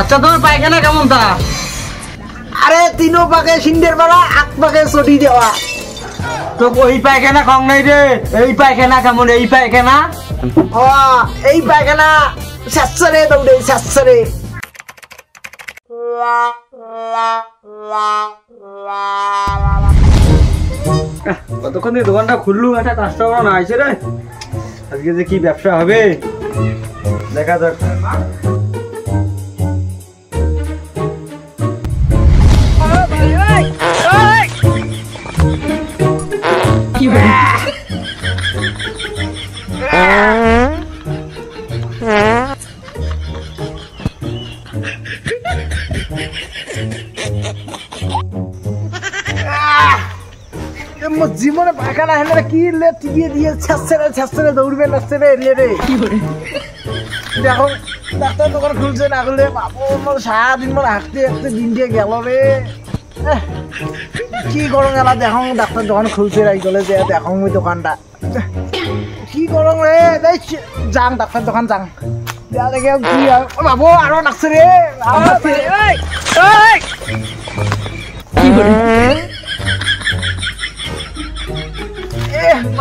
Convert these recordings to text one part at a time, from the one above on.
আচ্ছা তোমার পায়খানা কেমন তা? আরে তিনো পাকে সিন্ডের মারা আট পাকে চটি দেওয়া। তো ওই পায়খানা কম নাই রে, এই পায়খানা কেমন? এই পায়খানা এই পায়খানা সাতসারে দৌড়ে সাতসারে। কতক্ষণ দিয়ে দোকানটা খুললু, একটা কাস্টমার না আইছে রে। আজকে যে কি ব্যবসা হবে দেখা যাক। জীবনে পায়খানা হেলে কি টিকিয়ে দিয়ে ছাড়ছে দৌড়বে নাচছে রে রে। দেখো ডাক্তার দোকান খুলছে না খুললে বাবু সারাদিন মানে হাঁটতে হাঁটতে দিন দিয়ে গেল রে। কি গরম গেলা দেখো ডাক্তার দোকান খুলছে রাই গলে যে দেখো ওই দোকানটা কি গরম রে। যাং ডাক্তার দোকান যাং দেখে কি বাবু আরো নাচছে রে।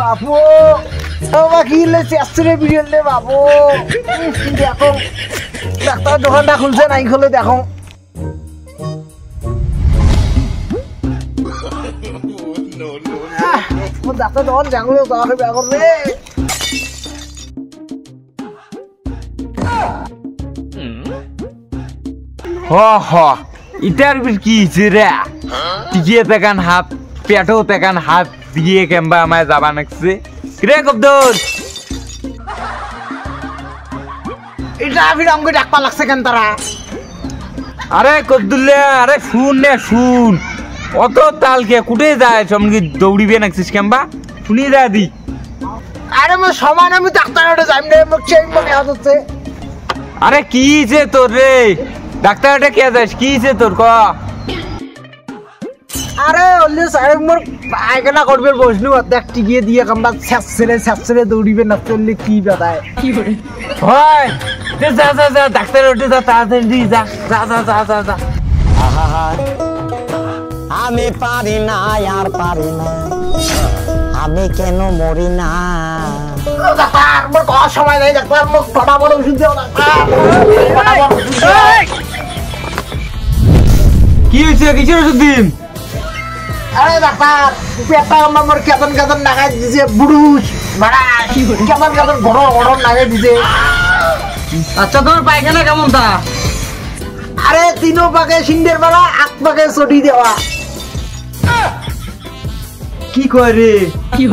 বাবু কিলে চেষ্টারে বিড়িয়ে বাবু দেখো ডাক্তার দোকানটা খুলছে নাই খুলে দেখো। ডাক্তার দোকান জানলে যাওয়া বেয়া করবে। ইটার কি রে? টিকিয়ে পেকান হাফ পেটো পেকান হাফ দিয়ে কেমবা আমায় যাবা নাকছে রে কবদর। এটা ফির আমাকে ডাকপা লাগছে কেন তারা? আরে কবদুল্লে আরে শুন নে শুন, অত তালকে কুটে যায় সঙ্গে দৌড়িবে নাকছিস কেমবা শুনি যা দি। আরে মই সমান আমি ডাক্তারটা যাইম রে মোক চেইন মনে হচ্ছে। আরে কি যে তোর রে ডাক্তারটা কে যাস কি যে তোর ক? আরে ওলে সাহেব মোর পায়খানা করবে বসনু দেখ টিকিয়ে দিয়ে কামবা ছাছরে দৌড়িবে না চললে কি বাদায় কি করে হয়। যা যা যা ডাক্তার ওঠে যা তাড়াতাড়ি যা যা যা যা যা যা। আমি পারি না আর পারি না, আমি কেন মরি না। ডাক্তার মোর কত সময় নাই ডাক্তার মোক ফটাফট ওষুধ দাও ডাক্তার ফটাফট ওষুধ দাও। কি হইছে কিসের ওষুধ দিন? আরে ডাক্তার পেটটা আমার কেতন কেতন নাগাই দিছে বুড়ুস মারা কেতন কেতন ঘড় নাগাই দিছে। আচ্ছা তোমার পায়খানা কেমন তা? আরে তিনো পাকে সিন্ডের মারা আট পাকে চটি দেওয়া। কি কয় রে?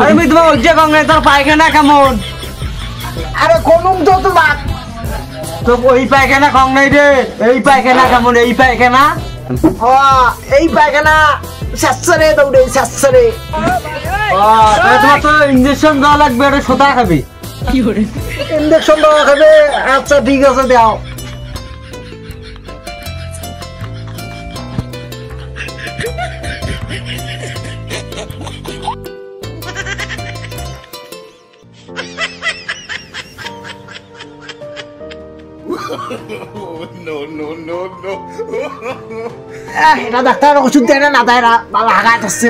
আরে আমি তোমার ওই যে গঙ্গায় তোর পায়খানা কেমন? আরে কোনুম তো তোমার তো ওই পায়খানা কম নাই রে, এই পায়খানা কেমন? এই পায়খানা এই পায়খানা সাতসারে দৌড়ে সাতসারে। তোমার তো ইঞ্জেকশন দেওয়া লাগবে, ওটা সোতা খাবি। কি করে ইঞ্জেকশন দেওয়া খাবে? আচ্ছা ঠিক আছে দাও। এটা ডাক্তার ওষুধ দেয় না দেয় না বাবা হাগাত আসছে।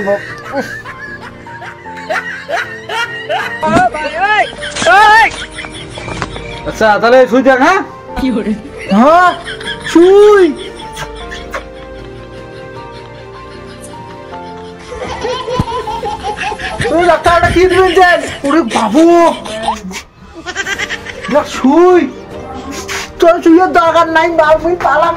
আচ্ছা তাহলে শুই দেখ। হ্যাঁ কি করে? হ্যাঁ শুই। ডাক্তারটা কি দিবেন দেন? ওরে বাবু শুই তোর শুয়ে দরকার নাই বাবু পালাম